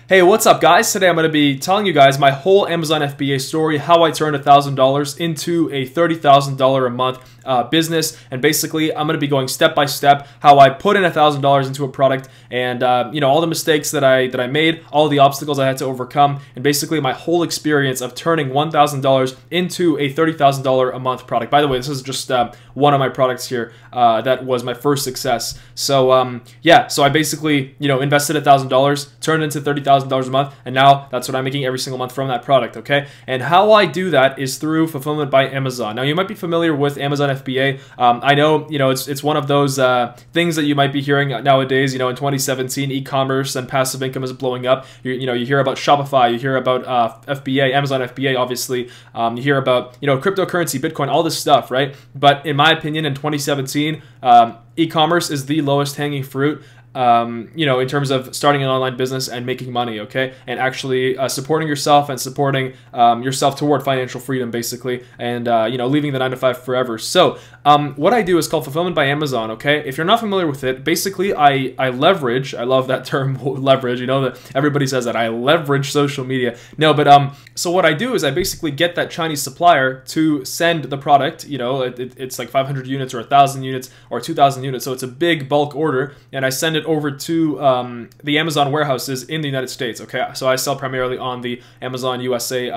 Hey, what's up guys? Today I'm going to be telling you guys my whole Amazon FBA story, how I turned $1,000 into a $30,000 a month business, and basically I'm going to be going step by step how I put in $1,000 into a product, and all the mistakes that I made, all the obstacles I had to overcome, and basically my whole experience of turning $1,000 into a $30,000 a month product. By the way, this is just one of my products here that was my first success. So yeah, so I basically invested $1,000, turned it into $30,000 a month, and now that's what I'm making every single month from that product. Okay, and how I do that is through fulfillment by Amazon. Now you might be familiar with Amazon FBA. I know it's one of those things that you might be hearing nowadays. In 2017, e-commerce and passive income is blowing up. You hear about Shopify, you hear about FBA, Amazon FBA, obviously. You hear about cryptocurrency, Bitcoin, all this stuff, right? But in my opinion, in 2017, e-commerce is the lowest hanging fruit. In terms of starting an online business and making money, okay, and actually supporting yourself and supporting yourself toward financial freedom, basically, and leaving the 9-to-5 forever. So what I do is called fulfillment by Amazon. Okay, if you're not familiar with it, basically I leverage. I love that term, leverage. That everybody says that I leverage social media. No, but so what I do is I basically get that Chinese supplier to send the product. It's like 500 units or 1,000 units or 2,000 units, so it's a big bulk order, and I send it over to the Amazon warehouses in the United States. Okay, so I sell primarily on the Amazon USA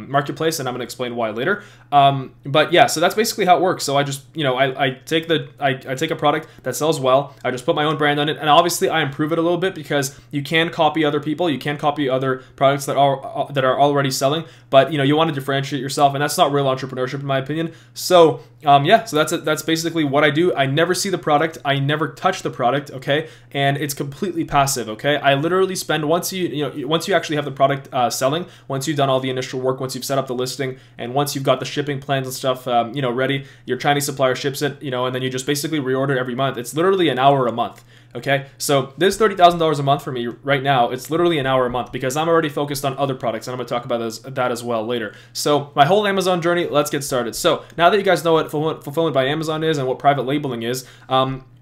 marketplace, and I'm going to explain why later. But yeah, so that's basically how it works. So I just I take a product that sells well, I just put my own brand on it, and obviously I improve it a little bit because you can copy other people, you can copy other products that are already selling, but you want to differentiate yourself, and that's not real entrepreneurship in my opinion. So yeah, so that's basically what I do. I never see the product, I never touch the product, okay, and it's completely passive. Okay, I literally spend once you actually have the product selling, once you've done all the initial work, once you've set up the listing, and once you've got the shipping plans and stuff ready, your Chinese supplier ships it, and then you just basically reorder every month. It's literally an hour a month. Okay, so this $30,000 a month for me right now, it's literally an hour a month because I'm already focused on other products, and I'm going to talk about that as well later. So my whole Amazon journey, let's get started. So now that you guys know what fulfillment by Amazon is and what private labeling is,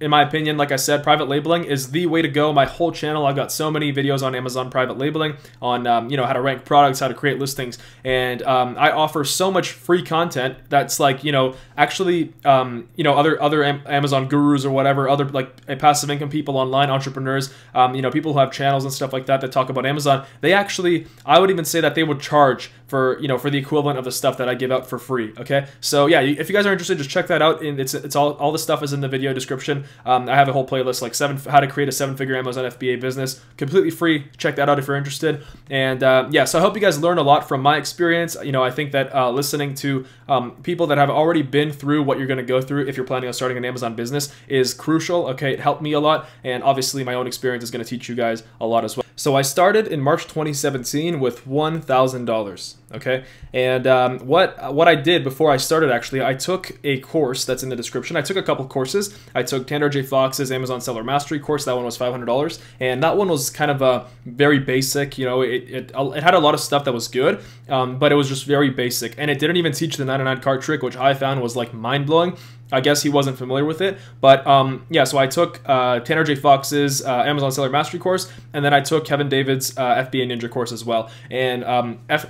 in my opinion, like I said, private labeling is the way to go. My whole channel, I've got so many videos on Amazon private labeling, on how to rank products, how to create listings, and I offer so much free content that's like actually other Amazon gurus or whatever, other like passive income people online, entrepreneurs, people who have channels and stuff like that talk about Amazon. They actually, I would even say that they would charge for for the equivalent of the stuff that I give out for free. Okay, so yeah, if you guys are interested, just check that out. And it's all the stuff is in the video description. I have a whole playlist like how to create a 7-figure Amazon FBA business, completely free. Check that out if you're interested. And yeah, so I hope you guys learn a lot from my experience. I think that listening to people that have already been through what you're going to go through if you're planning on starting an Amazon business is crucial. Okay, it helped me a lot, and obviously my own experience is going to teach you guys a lot as well. So I started in March 2017 with $1,000. Okay, and what I did before I started, actually, I took a course that's in the description. I took a couple courses. I took Tanner J. Fox's Amazon Seller Mastery course. That one was $500, and that one was kind of a very basic. It had a lot of stuff that was good, but it was just very basic, and it didn't even teach the 99 card trick, which I found was like mind-blowing. I guess he wasn't familiar with it, but yeah, so I took Tanner J. Fox's Amazon Seller Mastery course, and then I took Kevin David's FBA Ninja course as well. And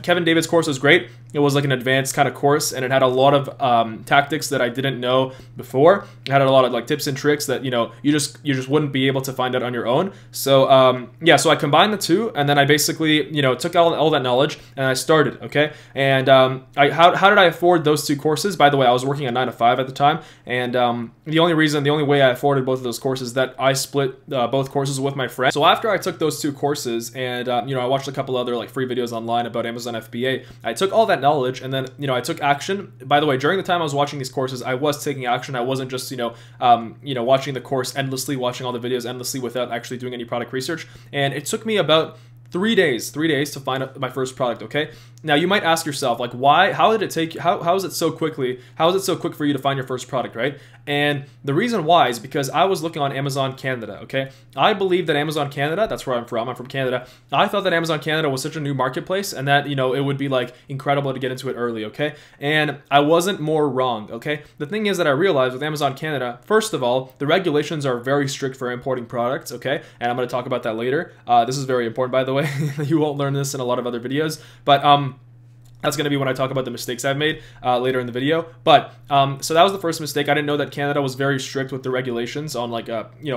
Kevin David's course was great. It was like an advanced kind of course, and it had a lot of tactics that I didn't know before. It had a lot of like tips and tricks that you just wouldn't be able to find out on your own. So yeah, so I combined the two, and then I basically took all that knowledge and I started. Okay, and how did I afford those two courses? By the way, I was working a 9-to-5 at the time. And the only way I afforded both of those courses is that I split both courses with my friend. So after I took those two courses, and I watched a couple other like free videos online about Amazon FBA, I took all that knowledge, and then I took action. By the way, during the time I was watching these courses, I was taking action. I wasn't just watching the course endlessly, watching all the videos endlessly without actually doing any product research. And it took me about 3 days to find my first product. Okay, Now you might ask yourself, like, why? How did it take? How is it so quickly? How is it so quick for you to find your first product, right? And the reason why is because I was looking on Amazon Canada. Okay, I believe that Amazon Canada, that's where I'm from. I'm from Canada. I thought that Amazon Canada was such a new marketplace, and that it would be like incredible to get into it early. Okay, and I wasn't more wrong. Okay, the thing is that I realized with Amazon Canada, first of all, the regulations are very strict for importing products. Okay, and I'm going to talk about that later. This is very important, by the way. You won't learn this in a lot of other videos, but that's going to be when I talk about the mistakes I've made later in the video. But so that was the first mistake. I didn't know that Canada was very strict with the regulations on like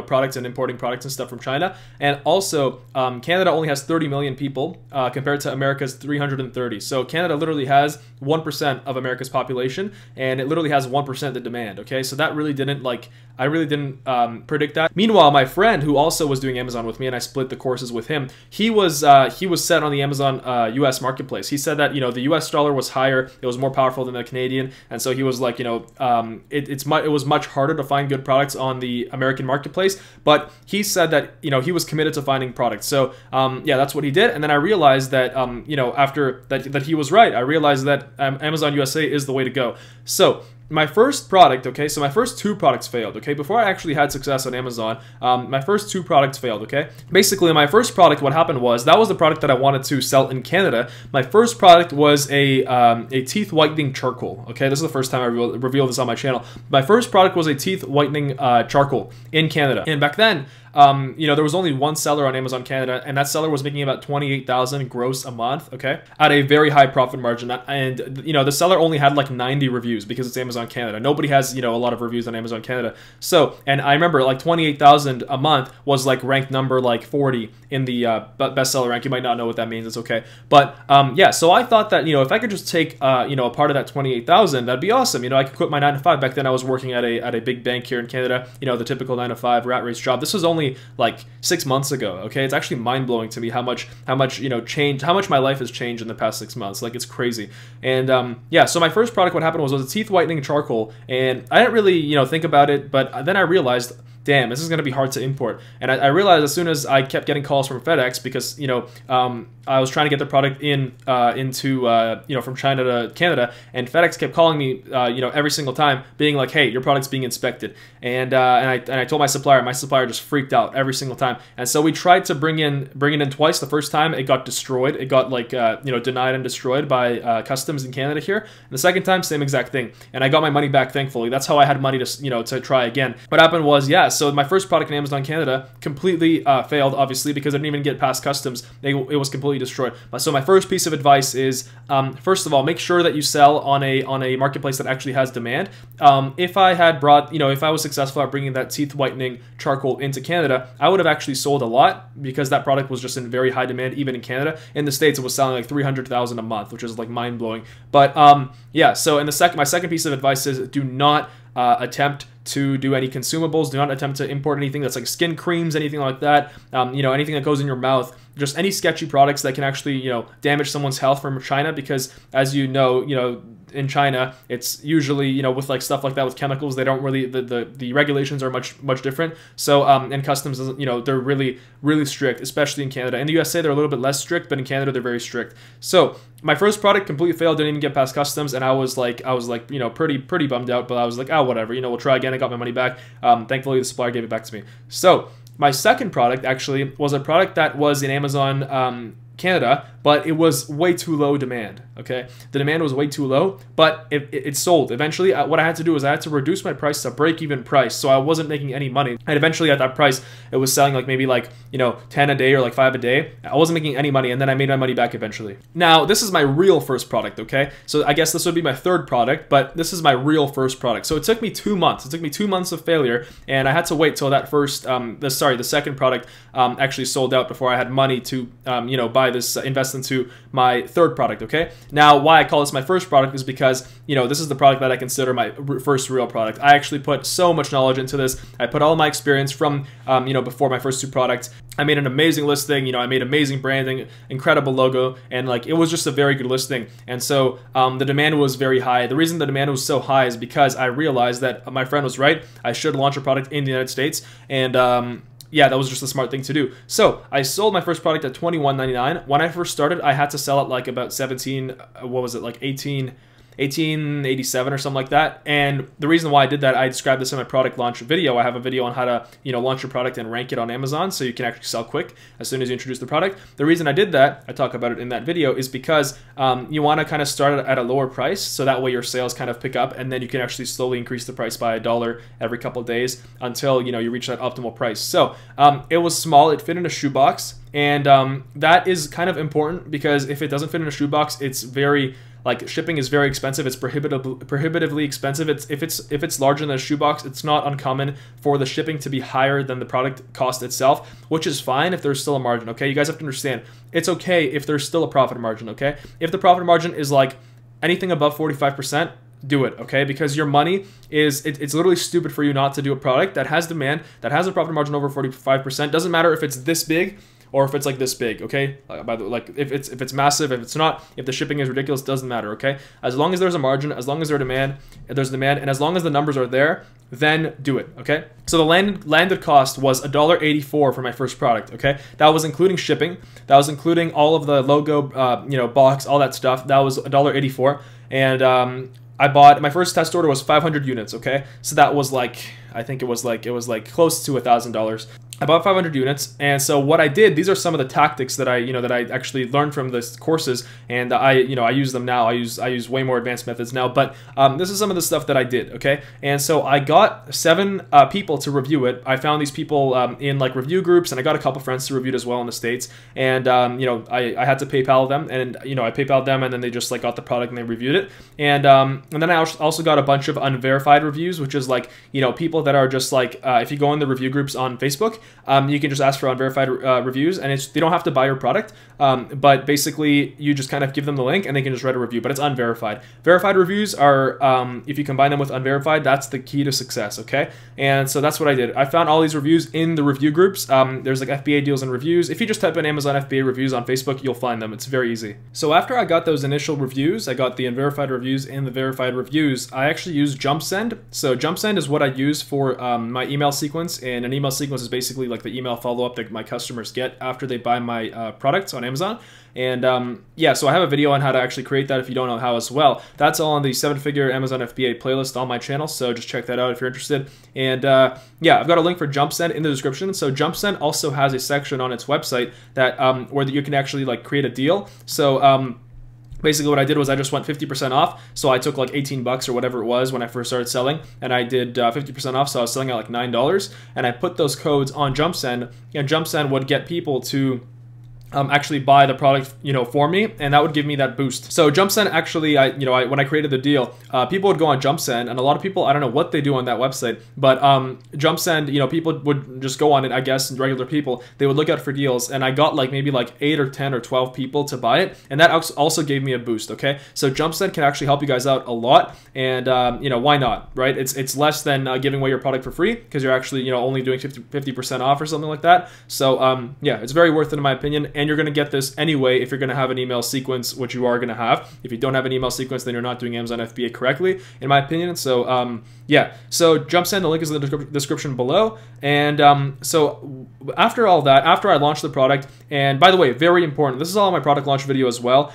products and importing products and stuff from China. And also Canada only has 30 million people compared to America's 330. So Canada literally has 1% of America's population, and it literally has 1% of the demand. Okay, so that really didn't I really didn't predict that. Meanwhile, my friend who also was doing Amazon with me, and I split the courses with him, he was set on the Amazon US marketplace. He said that the US dollar was higher, it was more powerful than the Canadian, and so he was like, it was much harder to find good products on the American marketplace, but he said that he was committed to finding products. So yeah, that's what he did. And then I realized that after that he was right. I realized that Amazon USA is the way to go. So my first product, okay, so my first two products failed, okay? Before I actually had success on Amazon, my first two products failed, okay? Basically, my first product, what happened was, that was the product that I wanted to sell in Canada. My first product was a teeth whitening charcoal, okay? This is the first time I revealed this on my channel. My first product was a teeth whitening charcoal in Canada. And back then, there was only one seller on Amazon Canada, and that seller was making about $28,000 gross a month, okay, at a very high profit margin. And the seller only had like 90 reviews because it's Amazon Canada. Nobody has a lot of reviews on Amazon Canada. So, and I remember like $28,000 a month was like ranked number like 40 in the bestseller rank. You might not know what that means. It's okay, but yeah. So I thought that if I could just take a part of that $28,000, that'd be awesome. I could quit my 9-to-5. Back then, I was working at a big bank here in Canada. The typical 9-to-5 rat race job. This was only like 6 months ago. Okay, it's actually mind-blowing to me how much changed, how much my life has changed in the past 6 months. Like, it's crazy. And yeah, so my first product, what happened was a teeth whitening charcoal, and I didn't really think about it, but then I realized, damn, this is going to be hard to import. And I realized as soon as I kept getting calls from FedEx, because I was trying to get the product into from China to Canada, and FedEx kept calling me every single time, being like, hey, your product's being inspected. And I told my supplier just freaked out every single time. And so we tried to bring it in twice. The first time it got destroyed, it got like denied and destroyed by customs in Canada here. And the second time, same exact thing, and I got my money back, thankfully. That's how I had money to try again. What happened was, yeah, so my first product in Amazon Canada completely failed, obviously, because I didn't even get past customs. It was completely destroyed. So my first piece of advice is, first of all, make sure that you sell on a marketplace that actually has demand. If I had brought, if I was successful at bringing that teeth whitening charcoal into Canada, I would have actually sold a lot, because that product was just in very high demand, even in Canada. In the States, it was selling like $300,000 a month, which is like mind-blowing. But yeah, so in my second piece of advice is, do not attempt to do any consumables. Do not attempt to import anything that's like skin creams, anything like that. Anything that goes in your mouth. Just any sketchy products that can actually damage someone's health from China, because as in China, it's usually with like stuff like that with chemicals, they don't really, the regulations are much different. So and customs, they're really strict, especially in Canada. In the USA, they're a little bit less strict, but in Canada they're very strict. So my first product completely failed, didn't even get past customs, and I was like pretty bummed out, but I was like, oh, whatever, we'll try again. I got my money back. Thankfully the supplier gave it back to me. So my second product actually was a product that was in Amazon Canada, but it was way too low demand. Okay, the demand was way too low, but it sold eventually. What I had to do was I had to reduce my price to break-even price, so I wasn't making any money. And eventually at that price, it was selling like maybe like 10 a day or like 5 a day. I wasn't making any money, and then I made my money back eventually. Now this is my real first product. Okay, so I guess this would be my third product, but this is my real first product. So it took me 2 months. It took me 2 months of failure, and I had to wait till that first the second product actually sold out before I had money to buy this, invest into my third product. Okay, now why I call this my first product is because this is the product that I consider my first real product. I actually put so much knowledge into this. I put all my experience from before my first two products. I made an amazing listing, I made amazing branding, incredible logo, and like it was just a very good listing. And so the demand was very high. The reason the demand was so high is because I realized that my friend was right. I should launch a product in the United States, and yeah, that was just a smart thing to do. So I sold my first product at $21.99. When I first started, I had to sell it like about 17, what was it, like 1887 or something like that. And the reason why I did that, I described this in my product launch video. I have a video on how to, launch your product and rank it on Amazon so you can actually sell quick as soon as you introduce the product. The reason I did that, I talk about it in that video, is because you want to kind of start at a lower price so that way your sales kind of pick up, and then you can actually slowly increase the price by $1 every couple of days until you reach that optimal price. So it was small, it fit in a shoebox, and that is kind of important because if it doesn't fit in a shoebox, it's very shipping is very expensive. It's prohibitively expensive. If it's larger than a shoebox, it's not uncommon for the shipping to be higher than the product cost itself, which is fine if there's still a margin. Okay, you guys have to understand, it's okay if there's still a profit margin. Okay, if the profit margin is like anything above 45%, do it, okay? Because your money is, it's literally stupid for you not to do a product that has demand, that has a profit margin over 45%. Doesn't matter if it's this big or if it's like this big, okay? By the way, like if it's massive, if it's not, if the shipping is ridiculous, doesn't matter, okay? As long as there's a margin, as long as there's demand, and as long as the numbers are there, then do it, okay? So the landed cost was $1.84 for my first product, okay? That was including shipping. That was including all of the logo, box, all that stuff. That was $1.84, and I bought, my first test order was 500 units, okay? So that was like, I think it was like close to $1,000. I bought 500 units, and so what I did, these are some of the tactics that I actually learned from this courses, and I use them now. I use way more advanced methods now, but this is some of the stuff that I did, okay? And so I got 7 people to review it. I found these people in like review groups, and I got a couple friends to review it as well in the States, and I had to PayPal them, and I PayPal'd them, and then they just like got the product and they reviewed it, and then I also got a bunch of unverified reviews, which is like people that are just like if you go in the review groups on Facebook. You can just ask for unverified reviews, and they don't have to buy your product, but basically you just kind of give them the link and they can just write a review, but it's unverified. Verified reviews are, if you combine them with unverified, that's the key to success, okay? And so that's what I did. I found all these reviews in the review groups. There's like FBA deals and reviews. If you just type in Amazon FBA reviews on Facebook, you'll find them. It's very easy. So after I got those initial reviews, I got the unverified reviews and the verified reviews, I actually used JumpSend. So JumpSend is what I use for my email sequence, and an email sequence is basically like the email follow-up that my customers get after they buy my products on Amazon. And yeah, so I have a video on how to actually create that if you don't know how as well. That's all on the 7-figure Amazon FBA playlist on my channel, so just check that out if you're interested. And yeah, I've got a link for JumpSend in the description. So JumpSend also has a section on its website that where you can actually like create a deal. So basically what I did was I just went 50% off. So I took like 18 bucks or whatever it was when I first started selling, and I did 50% off. So I was selling at like $9, and I put those codes on JumpSend, and JumpSend would get people to actually buy the product, for me, and that would give me that boost. So JumpSend actually, when I created the deal, people would go on JumpSend, and a lot of people, I don't know what they do on that website, but JumpSend, people would just go on it, I guess, regular people, they would look out for deals, and I got like maybe like 8 or 10 or 12 people to buy it, and that also gave me a boost, okay? So JumpSend can actually help you guys out a lot, and why not, right? It's less than giving away your product for free, because you're actually, only doing 50% off or something like that. So yeah, it's very worth it in my opinion. And you're going to get this anyway if you're going to have an email sequence, which you are going to have. If you don't have an email sequence, then you're not doing Amazon FBA correctly, in my opinion. So yeah, so JumpSend, the link is in the description below. And so after all that, after I launched the product, and by the way, very important, this is all in my product launch video as well,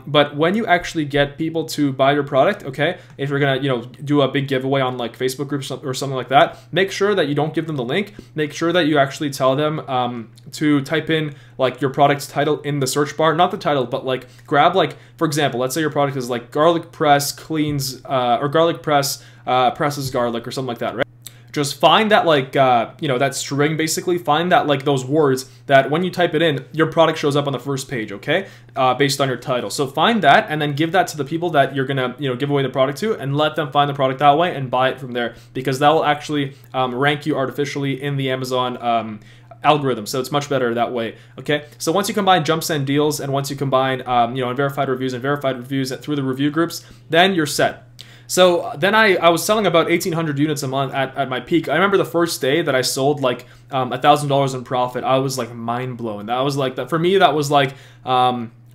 but when you actually get people to buy your product, okay, if you're going to do a big giveaway on like Facebook groups or something like that, make sure that you don't give them the link. Make sure that you actually tell them to type in like your product's title in the search bar, not the title, but like grab, like, for example, let's say your product is like garlic press cleans, or garlic press presses garlic or something like that, right? Just find that like, that string, basically find that like those words that when you type it in, your product shows up on the first page, okay? Based on your title. So find that and then give that to the people that you're gonna, give away the product to, and let them find the product that way and buy it from there, because that will actually rank you artificially in the Amazon algorithm, so it's much better that way, okay? So once you combine JumpSend deals, and once you combine, unverified reviews and verified reviews through the review groups, then you're set. So then I was selling about 1,800 units a month at my peak. I remember the first day that I sold like $1,000 in profit. I was like mind blown. That was like, for me, that was like,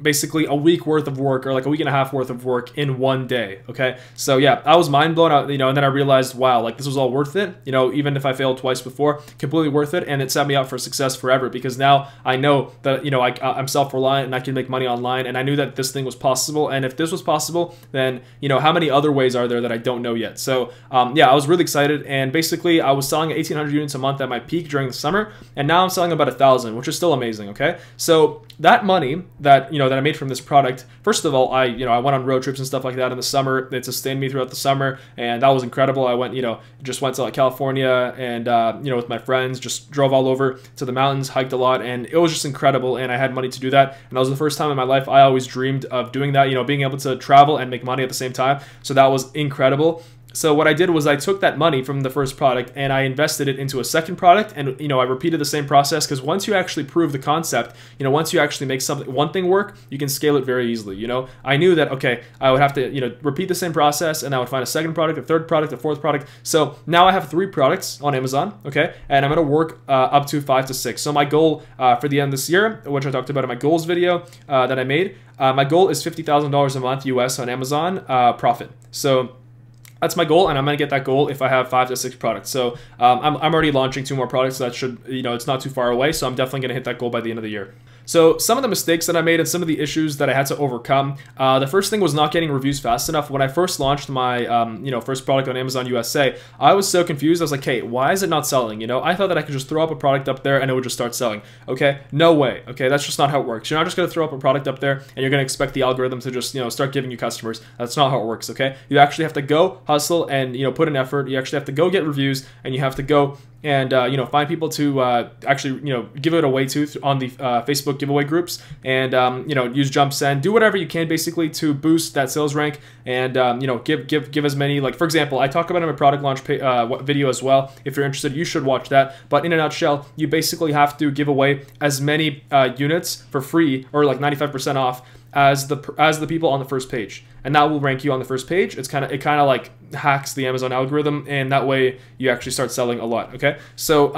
basically a week worth of work, or like a week and a half worth of work in one day. Okay, so yeah, I was mind blown out, and then I realized, wow, like this was all worth it. Even if I failed twice before, completely worth it, and it set me up for success forever, because now I know that I'm self-reliant and I can make money online, and I knew that this thing was possible. And if this was possible, then how many other ways are there that I don't know yet? So yeah, I was really excited, and basically I was selling 1,800 units a month at my peak during the summer, and now I'm selling about 1,000, which is still amazing. Okay, so that money that that I made from this product, first of all, I went on road trips and stuff like that in the summer. It sustained me throughout the summer, and that was incredible. I went just went to like California, and with my friends, just drove all over to the mountains, hiked a lot, and it was just incredible, and I had money to do that. And that was the first time in my life I always dreamed of doing that, being able to travel and make money at the same time. So that was incredible. So what I did was I took that money from the first product and I invested it into a second product, and I repeated the same process, because once you actually prove the concept, once you actually make one thing work, you can scale it very easily. I knew that, okay, I would have to repeat the same process, and I would find a second product, a third product, a fourth product. So now I have 3 products on Amazon, okay, and I'm going to work up to 5 to 6. So my goal for the end of this year, which I talked about in my goals video that I made, my goal is $50,000 a month US on Amazon profit. So that's my goal, and I'm going to get that goal if I have 5 to 6 products. So I'm already launching 2 more products, so that should, it's not too far away. So I'm definitely going to hit that goal by the end of the year. So some of the mistakes that I made and some of the issues that I had to overcome. The first thing was not getting reviews fast enough. When I first launched my first product on Amazon USA, I was so confused. I was like, hey, why is it not selling? I thought that I could just throw up a product up there and it would just start selling. Okay, no way. Okay, that's just not how it works. You're not just going to throw up a product up there and you're going to expect the algorithm to just start giving you customers. That's not how it works. Okay, you actually have to go hustle and put in effort. You actually have to go get reviews, and you have to go and find people to actually give it away to on the Facebook giveaway groups, and use Jump Send, do whatever you can basically to boost that sales rank, and give as many, like for example, I talk about it in my product launch video as well. If you're interested, you should watch that. But in a nutshell, you basically have to give away as many units for free, or like 95% off, as the people on the first page, and that will rank you on the first page. It kind of like hacks the Amazon algorithm, and that way you actually start selling a lot. Okay, so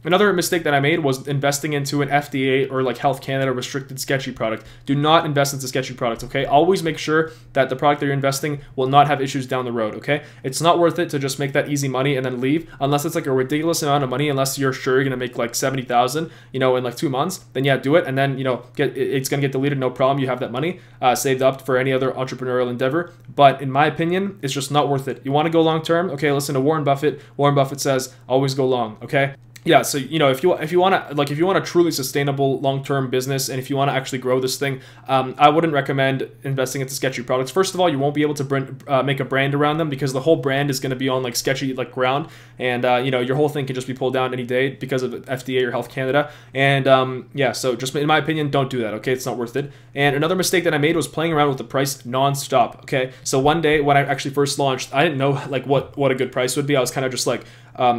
another mistake that I made was investing into an FBA or like Health Canada restricted sketchy product. Do not invest into sketchy products. Okay, always make sure that the product that you're investing will not have issues down the road. Okay, it's not worth it to just make that easy money and then leave, unless it's like a ridiculous amount of money. Unless you're sure you're gonna make like 70,000 in like 2 months, then yeah, do it, and then it's gonna get deleted, no problem. You have that money saved up for any other entrepreneurial endeavor. But in my opinion, it's just not worth it. You want to go long term? Okay, listen to Warren Buffett. Warren Buffett says always go long. Okay. Yeah, so if you want a truly sustainable long-term business, and if you want to actually grow this thing, I wouldn't recommend investing into sketchy products. First of all, you won't be able to make a brand around them, because the whole brand is going to be on like sketchy like ground, and your whole thing can just be pulled down any day because of FDA or Health Canada. And yeah, so just in my opinion, don't do that. Okay, it's not worth it. And another mistake that I made was playing around with the price non-stop. Okay, so one day when I actually first launched, I didn't know like what a good price would be. I was kind of just like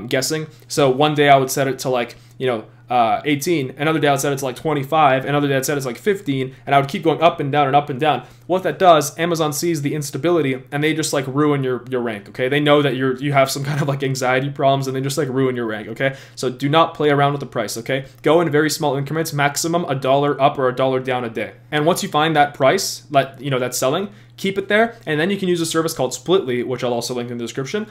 guessing. So one day I would set it to like 18, another day I'd set it to like 25, another day I'd set it to like 15, and I would keep going up and down and up and down. What that does, Amazon sees the instability, and they just like ruin your rank. Okay, they know that you have some kind of like anxiety problems, and they just like ruin your rank. Okay, so do not play around with the price. Okay, go in very small increments, maximum $1 up or $1 down a day. And once you find that price, that's selling, keep it there, and then you can use a service called Splitly, which I'll also link in the description.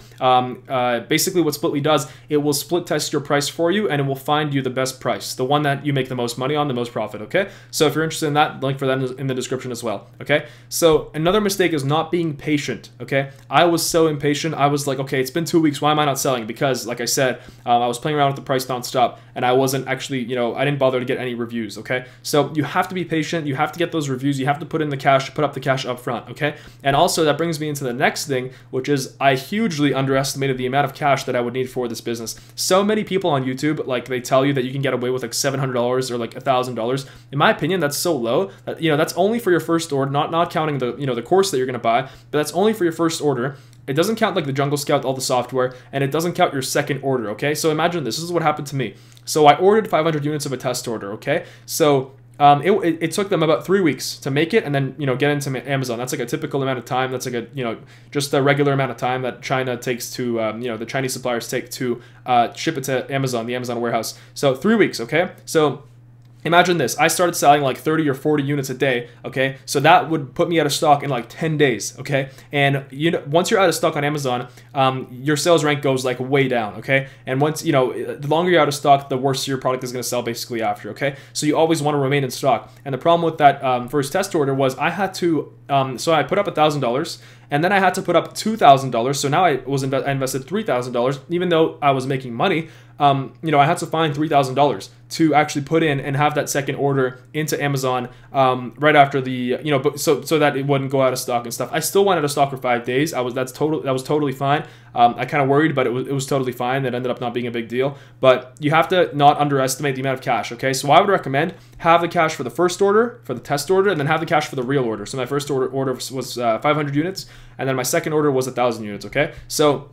Basically what Splitly does, it will split test your price for you, and it will find you the best price, the one that you make the most money on, the most profit. Okay, so if you're interested in that, link for that in the description as well. Okay, so another mistake is not being patient. Okay, I was so impatient. I was like, okay, it's been 2 weeks, why am I not selling? Because like I said, I was playing around with the price nonstop, and I wasn't actually, I didn't bother to get any reviews. Okay, so you have to be patient, you have to get those reviews, you have to put in the cash, put up the cash up front. Okay, and also that brings me into the next thing, which is I hugely underestimated the amount of cash that I would need for this business. So many people on YouTube, like they tell you that you can get away with like $700 or like $1,000. In my opinion, that's so low that, that's only for your first order, not counting the, the course that you're going to buy, but that's only for your first order. It doesn't count like the Jungle Scout, all the software, and it doesn't count your second order. Okay, so imagine this is what happened to me. So I ordered 500 units of a test order. Okay, so it took them about 3 weeks to make it and then, get into Amazon. That's like a typical amount of time. That's like a, just a regular amount of time that China takes to, the Chinese suppliers take to ship it to Amazon, the Amazon warehouse. So 3 weeks, okay? So Imagine this. I started selling like 30 or 40 units a day, okay? So that would put me out of stock in like 10 days, okay? And once you're out of stock on Amazon, your sales rank goes like way down, okay? And once, the longer you're out of stock, the worse your product is going to sell basically after, okay? So you always want to remain in stock. And the problem with that first test order was I had to, so I put up $1,000 and then I had to put up $2,000. So now I invested $3,000, even though I was making money. I had to find $3,000 to actually put in and have that second order into Amazon right after the, so that it wouldn't go out of stock and stuff. I still went out of stock for 5 days. That was totally fine. I kind of worried, but it was totally fine. That ended up not being a big deal. But you have to not underestimate the amount of cash. Okay, so I would recommend have the cash for the first order, for the test order, and then have the cash for the real order. So my first order was 500 units, and then my second order was 1,000 units. Okay, so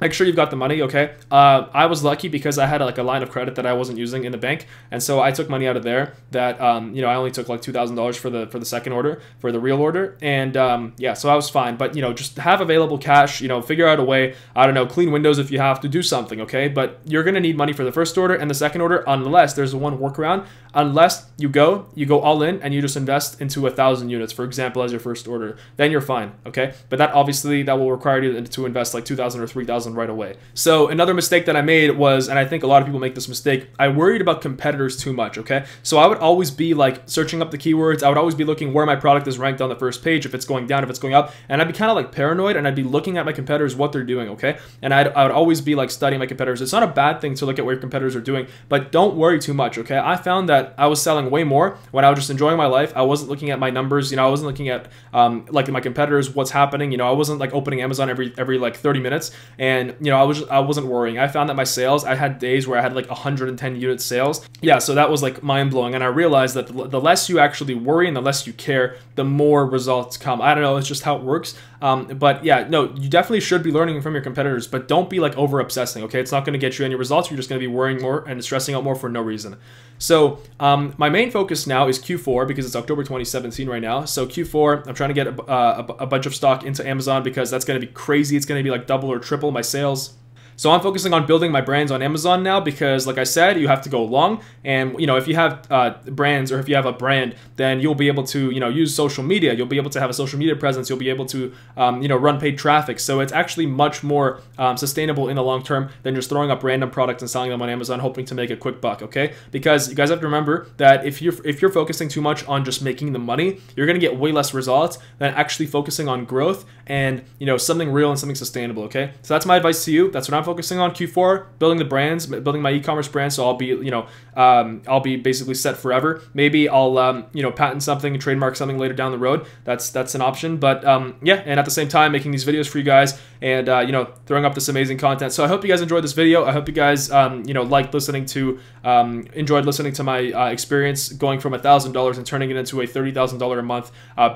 make sure you've got the money, okay? I was lucky because I had like a line of credit that I wasn't using in the bank, and so I took money out of there. That I only took like $2,000 for the second order, for the real order, and yeah, so I was fine. But just have available cash. Figure out a way. I don't know, clean windows if you have to, do something, okay? But you're gonna need money for the first order and the second order, unless there's one workaround. Unless you go all in and you just invest into 1,000 units, for example, as your first order, then you're fine, okay? But that obviously will require you to invest like 2,000 or 3,000 right away. So another mistake that I made was, and I think a lot of people make this mistake, I worried about competitors too much, okay? So I would always be like searching up the keywords. I would always be looking where my product is ranked on the first page, if it's going down, if it's going up, and I'd be kind of like paranoid, and I'd be looking at my competitors, what they're doing, okay? And I would always be like studying my competitors. It's not a bad thing to look at what your competitors are doing, but don't worry too much, okay? I found that I was selling way more when I was just enjoying my life. I wasn't looking at my numbers, I wasn't looking at like my competitors, what's happening. I wasn't like opening Amazon every like 30 minutes, and I wasn't worrying. I found that my sales, I had days where I had like 110 unit sales. Yeah, so that was like mind-blowing, and I realized that the less you actually worry and the less you care, the more results come. I don't know, it's just how it works. But yeah, no, you definitely should be learning from your competitors, but don't be like over obsessing, okay? It's not going to get you any results. You're just going to be worrying more and stressing out more for no reason. So my main focus now is Q4, because it's October 2017 right now. So Q4, I'm trying to get a bunch of stock into Amazon, because that's going to be crazy. It's going to be like double or triple my sales. So I'm focusing on building my brands on Amazon now, because like I said, you have to go long, and if you have brands, or if you have a brand, then you'll be able to use social media. You'll be able to have a social media presence. You'll be able to run paid traffic. So it's actually much more sustainable in the long term than just throwing up random products and selling them on Amazon hoping to make a quick buck, okay? Because you guys have to remember that if you're focusing too much on just making the money, you're going to get way less results than actually focusing on growth and something real and something sustainable, okay? So that's my advice to you. That's what I'm focusing on. Q4, building the brands, building my e-commerce brand. So I'll be basically set forever. Maybe I'll patent something and trademark something later down the road. That's an option. But yeah, and at the same time making these videos for you guys, and throwing up this amazing content. So I hope you guys enjoyed this video. I hope you guys liked listening to enjoyed listening to my experience going from $1,000 and turning it into a $30,000 a month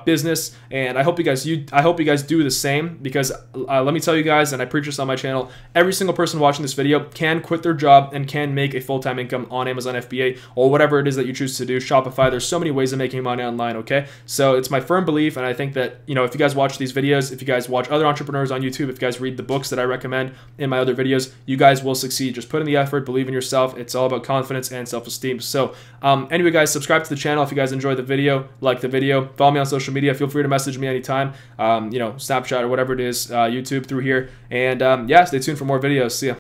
business. And I hope you guys do the same, because let me tell you guys, and I preach this on my channel, every single person watching this video can quit their job and can make a full-time income on Amazon FBA or whatever it is that you choose to do. Shopify, there's so many ways of making money online, okay? So it's my firm belief, and I think that if you guys watch these videos, if you guys watch other entrepreneurs on YouTube, if you guys read the books that I recommend in my other videos, you guys will succeed. Just put in the effort, believe in yourself. It's all about confidence and self-esteem. So anyway guys, subscribe to the channel if you guys enjoyed the video, like the video, follow me on social media, feel free to message me anytime, Snapchat or whatever it is, YouTube through here, and yeah, stay tuned for more videos. See ya.